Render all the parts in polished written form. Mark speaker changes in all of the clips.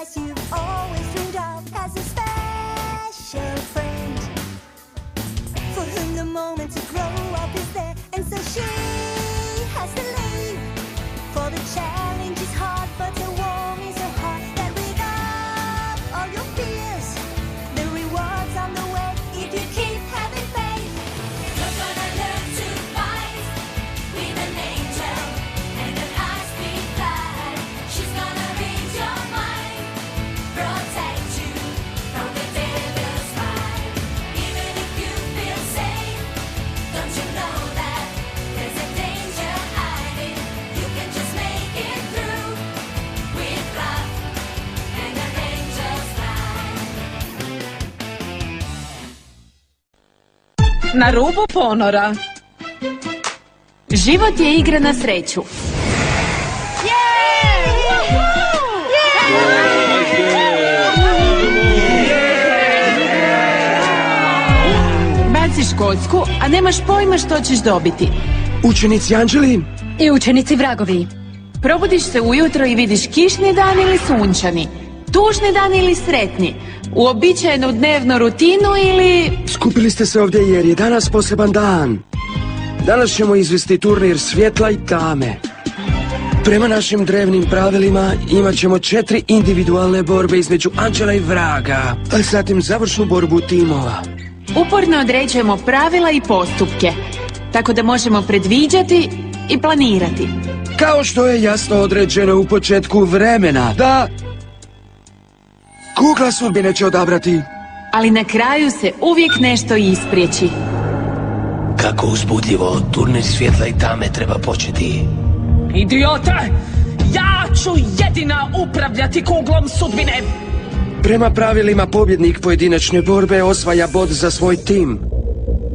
Speaker 1: princess you've always dreamed of has a special friend for whom the moment to grow up is there, and so she has to leave. For the challenge is hard, but the warm is so hot that with all your fears, the rewards on the way if you keep having faith. You're gonna learn to fight with an angel and an high-speed flight. She's gonna read your mind, protect you from the devil's bite. Even if you feel safe, don't you know that there's a danger hiding? You can just make it through with love and an angel's light.
Speaker 2: Na rubu ponora. Život je igra na sreću. Baciš kocku, a nemaš pojma što ćeš dobiti.
Speaker 3: Učenici Anđeli?
Speaker 4: I učenici vragovi.
Speaker 2: Probudiš se ujutro i vidiš kišni dan ili sunčani, tužni dan ili sretni, uobičajenu dnevnu rutinu ili...
Speaker 3: Skupili ste se ovdje jer je danas poseban dan. Danas ćemo izvesti turnir svjetla i tame. Prema našim drevnim pravilima imat ćemo 4 individualne borbe između Anđela i vraga, a zatim završnu borbu timova.
Speaker 2: Uporno određujemo pravila i postupke, tako da možemo predviđati i planirati.
Speaker 3: Kao što je jasno određeno u početku vremena, da... Kugla sudbine će odabrati.
Speaker 2: Ali na kraju se uvijek nešto ispriječi.
Speaker 5: Kako uzbudljivo, turnir svjetla i tame treba početi.
Speaker 6: Idiote! Ja ću jedina upravljati kuglom sudbine!
Speaker 3: Prema pravilima pobjednik pojedinačne borbe osvaja bod za svoj tim.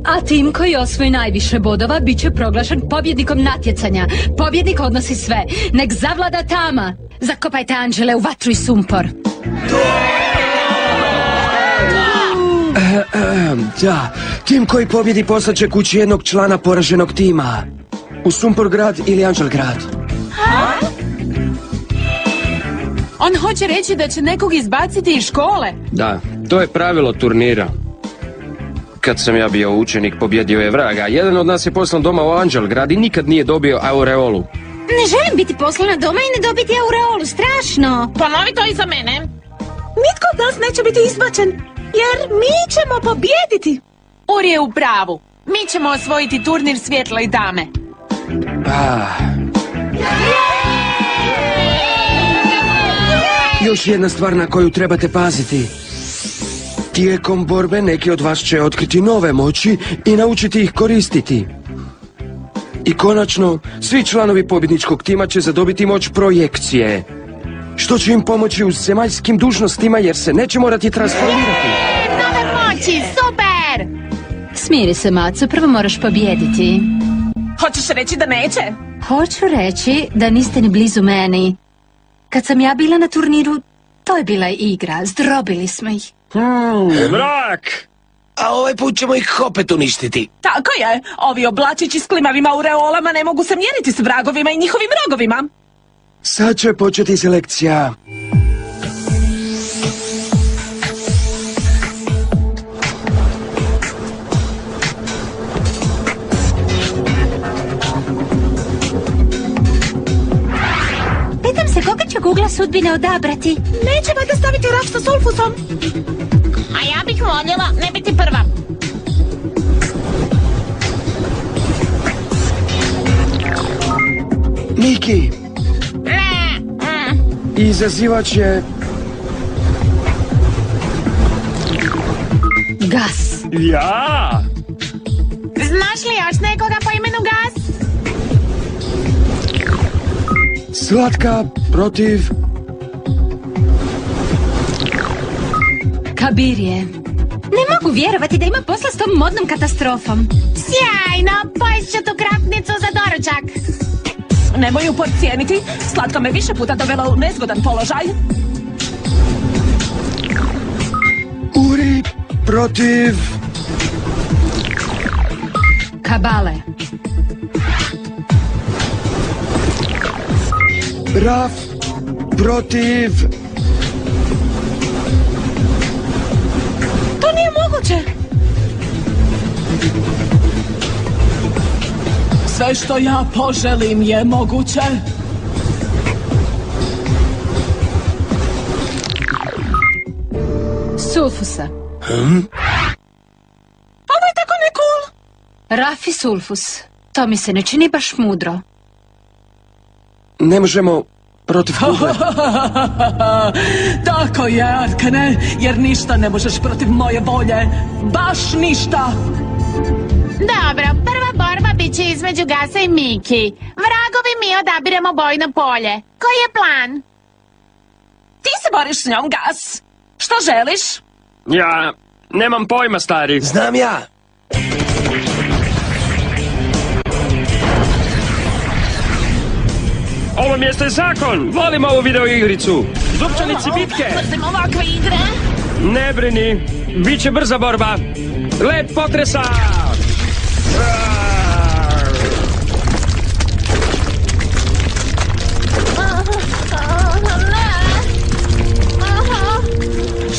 Speaker 4: A tim koji osvoji najviše bodova bit će proglašen pobjednikom natjecanja. Pobjednik odnosi sve. Nek zavlada tama. Zakopajte Anđele u vatru i sumpor.
Speaker 3: Da, tim koji pobjedi poslaće kući jednog člana poraženog tima. U Sumporgrad ili Anđelgrad.
Speaker 2: On hoće reći da će nekog izbaciti iz škole.
Speaker 7: Da, to je pravilo turnira. Kad sam ja bio učenik, pobjedio je vraga. Jedan od nas je poslan doma u Anđelgrad i nikad nije dobio aureolu.
Speaker 8: Ne želim biti poslana doma i ne dobiti aureolu, strašno.
Speaker 6: Ponovi to i za mene. Nitko od nas neće biti izbačen, jer mi ćemo pobijediti.
Speaker 2: Uri je u pravu. Mi ćemo osvojiti turnir svjetla i tame.
Speaker 3: Još jedna stvar na koju trebate paziti. Tijekom borbe neki od vas će otkriti nove moći i naučiti ih koristiti. I konačno, svi članovi pobjedničkog tima će zadobiti moć projekcije, što će im pomoći u zemaljskim dužnostima jer se neće morati transformirati.
Speaker 8: Nove moći, super!
Speaker 4: Smiri se, Maco, prvo moraš pobijediti.
Speaker 6: Hoćeš reći da neće?
Speaker 4: Hoću reći da niste ni blizu meni. Kad sam ja bila na turniru, to je bila igra. Zdrobili smo ih.
Speaker 7: Mrak!
Speaker 5: A ovaj put ćemo ih opet uništiti.
Speaker 6: Tako je, ovi oblačići s klimavim aureolama ne mogu se mjeriti s vragovima i njihovim rogovima.
Speaker 3: Sad će početi selekcija.
Speaker 8: Pitam se koga će kugla sudbine odabrati.
Speaker 6: Neće valjda staviti raš sa sulfusom. A ja bih voljela ne biti prva.
Speaker 3: Niki! Izazivač je...
Speaker 4: Gas.
Speaker 7: Ja!
Speaker 6: Znaš li još nekoga po imenu Gas?
Speaker 3: Slatka protiv...
Speaker 4: Kabirije.
Speaker 8: Ne mogu vjerovati da ima posla s tom modnom katastrofom.
Speaker 6: Sjajno, pojest ću tu krapnicu za doručak. Nemoj ju podcijeniti, Slatka me više puta dovela u nezgodan položaj.
Speaker 3: Uri protiv...
Speaker 4: Kabale.
Speaker 3: Raf protiv...
Speaker 6: moguće. Sve što ja poželim je moguće.
Speaker 4: Sulfusa.
Speaker 6: Ovo je tako ne cool.
Speaker 4: Rafi Sulfus. To mi se ne čini baš mudro.
Speaker 3: Ne možemo protiv kugle.
Speaker 6: Tako je, Arkane, jer ništa ne možeš protiv moje volje. Baš ništa.
Speaker 9: Dobro, prva borba bit će između Gasa i Miki. Vragovi mi odabiremo bojno polje. Koji je plan?
Speaker 6: Ti se boriš s njom, Gas. Što želiš?
Speaker 7: Ja nemam pojma, stari.
Speaker 5: Znam ja.
Speaker 7: Ovo mjesto je zakon. Volim ovu video igricu. Zupčanici bitke.
Speaker 6: Mrzim ovakve igre.
Speaker 7: Ne brini. Biće brza borba. Led potresa.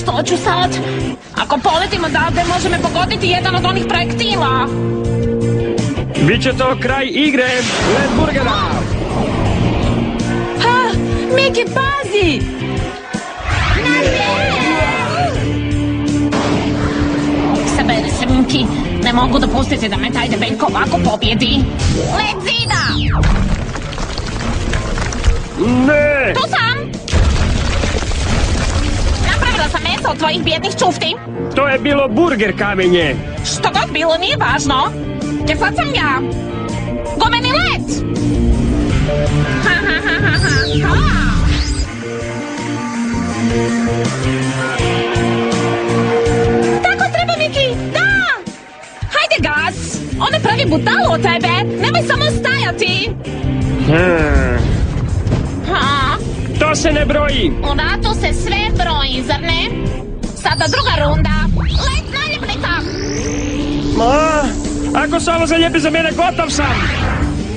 Speaker 6: Što ću sad? Ako poletim odavde, može me pogoditi jedan od onih projektila.
Speaker 7: Biće to kraj igre. Led burgera.
Speaker 2: Ha! Miki, pazi!
Speaker 6: Saberi se, Miki. Ne mogu dopustiti da me taj debeljko ovako pobjedi. Led zida!
Speaker 7: Ne!
Speaker 6: Tu sam! Napravila sam meso od tvojih bijednih čufti.
Speaker 7: To je bilo burger kamenje.
Speaker 6: Što god bilo, nije važno. Jer sad sam ja. Gumeni led! Ha, ha, ha, ha, ha, ha. Tako treba, Miki! Da! Hajde, Gas! On ne pravi butalu od tebe! Nemoj samo stajati! Ha?
Speaker 7: To se ne broji.
Speaker 6: U ratu se sve broji, zar ne? Sada druga runda. Let naljepnika!
Speaker 7: Ako se ovo zaljepi za mene, gotov sam.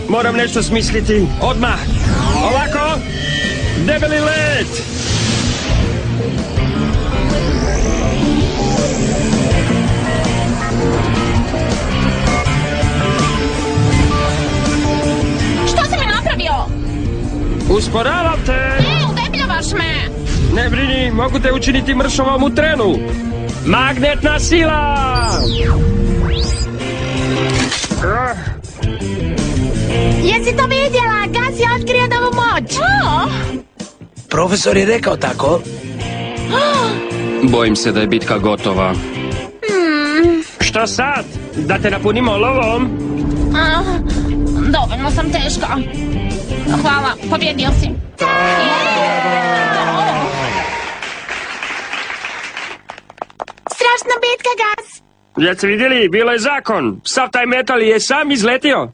Speaker 7: Moram nešto smisliti. Odmah. Ovako. Debeli led.
Speaker 6: Što si mi napravio?
Speaker 7: Usporavam te.
Speaker 6: Ne, udebljavaš me!
Speaker 7: Ne brini, mogu te učiniti mršavom u trenu. Magnetna sila!
Speaker 9: Jesi to vidjela? Gas je otkrio novu moć.
Speaker 5: Profesor je rekao tako.
Speaker 7: Bojim se da je bitka gotova. Što sad? Da te napunimo lovom?
Speaker 6: Dovoljno sam teška. Hvala, pobjedio si.
Speaker 9: Strašna bitka, Gas.
Speaker 7: Jeste vidjeli? Bilo je zakon. Sav taj metal je sam izletio.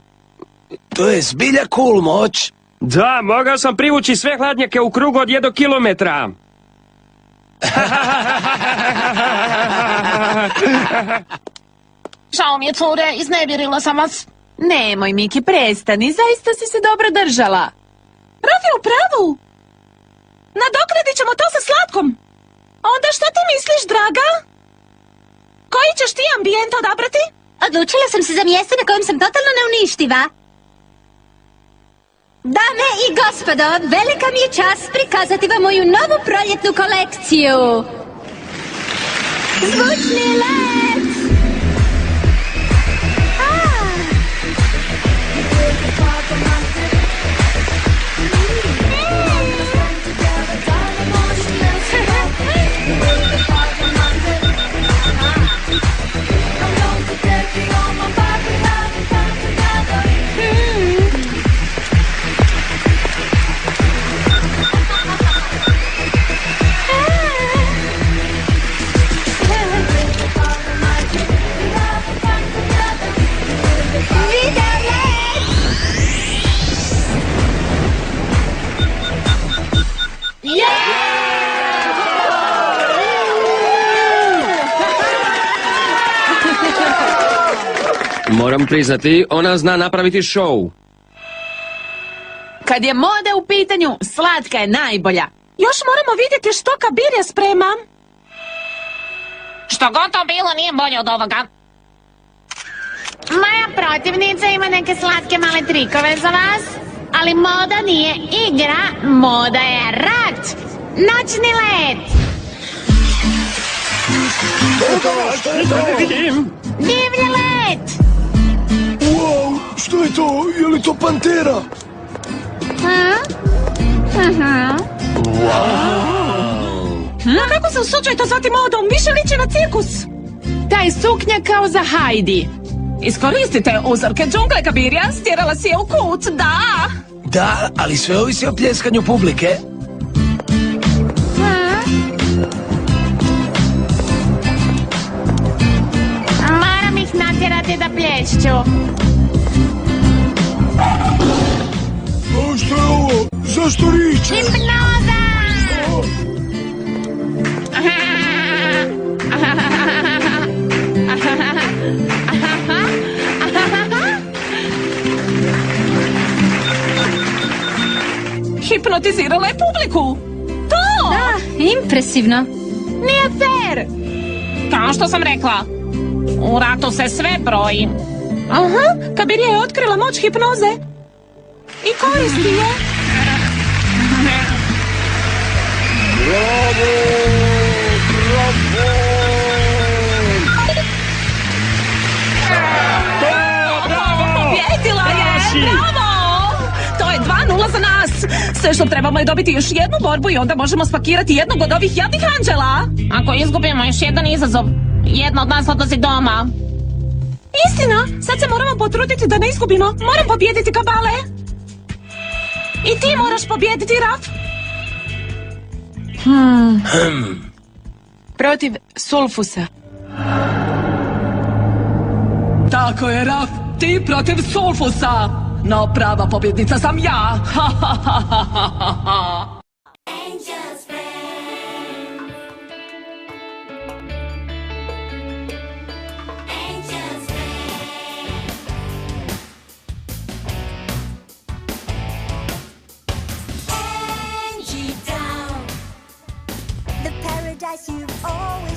Speaker 5: To je zbilja cool moć.
Speaker 7: Da, mogao sam privući sve hladnjake u krugu od 1 kilometra.
Speaker 6: Žao mi je, cure, iznevjerila sam vas.
Speaker 2: Nemoj, Miki, prestani. Zaista si se dobro držala.
Speaker 6: Rafi u pravu. Nadoknadit ćemo to sa Slatkom. Onda šta ti misliš, draga? Koji ćeš ti ambijent odabrati?
Speaker 8: Odlučila sam se za mjesto na kojem sam totalno neuništiva. Dame i gospodo, velika mi je čast prikazati vam moju novu proljetnu kolekciju. Zvučni led!
Speaker 7: Moram priznati, ona zna napraviti show.
Speaker 2: Kad je moda u pitanju, Slatka je najbolja.
Speaker 6: Još moramo vidjeti što Kabirja sprema. Što
Speaker 9: Što god to bilo nije bolje od ovoga. Moja protivnica ima neke slatke male trikove za vas, ali moda nije igra, moda je rat. Noćni let. Divlji let.
Speaker 3: Wow, što je to? Je li to pantera?
Speaker 6: No kako se usuđujete zvati modom? Više liči na cirkus.
Speaker 2: Taj suknja kao za Heidi.
Speaker 6: Iskoristite uzorke džungle, Kabirija. Stjerala si je u kut, da.
Speaker 5: Da, ali sve ovisi o pljeskanju publike.
Speaker 9: Moram ih natjerati da plješću.
Speaker 3: O, što je ovo? Zašto riče?
Speaker 9: Hipnoza!
Speaker 6: Hipnotizirala je publiku. To!
Speaker 4: Da, impresivno.
Speaker 6: Nije fair.
Speaker 9: Kao što sam rekla, u ratu se sve broji.
Speaker 6: Aha, Kabirija je otkrila moć hipnoze. I koristi je. Pobjedila je! Bravo! To je 2:0 za nas. Sve što trebamo je dobiti još jednu borbu i onda možemo spakirati jednog od ovih jadnih anđela.
Speaker 9: Ako izgubimo još jedan izazov, jedna od nas odlazi doma.
Speaker 6: Istina, sad se moramo potruditi da ne izgubimo. Moram pobijediti Kabale. I ti moraš pobijediti Raf.
Speaker 2: Protiv Sulfusa.
Speaker 6: Tako je, Raf. Ti protiv Sulfusa. No, prava pobjednica sam ja.
Speaker 1: Angel's friend. Angel's friend. Angie down. The paradise you've always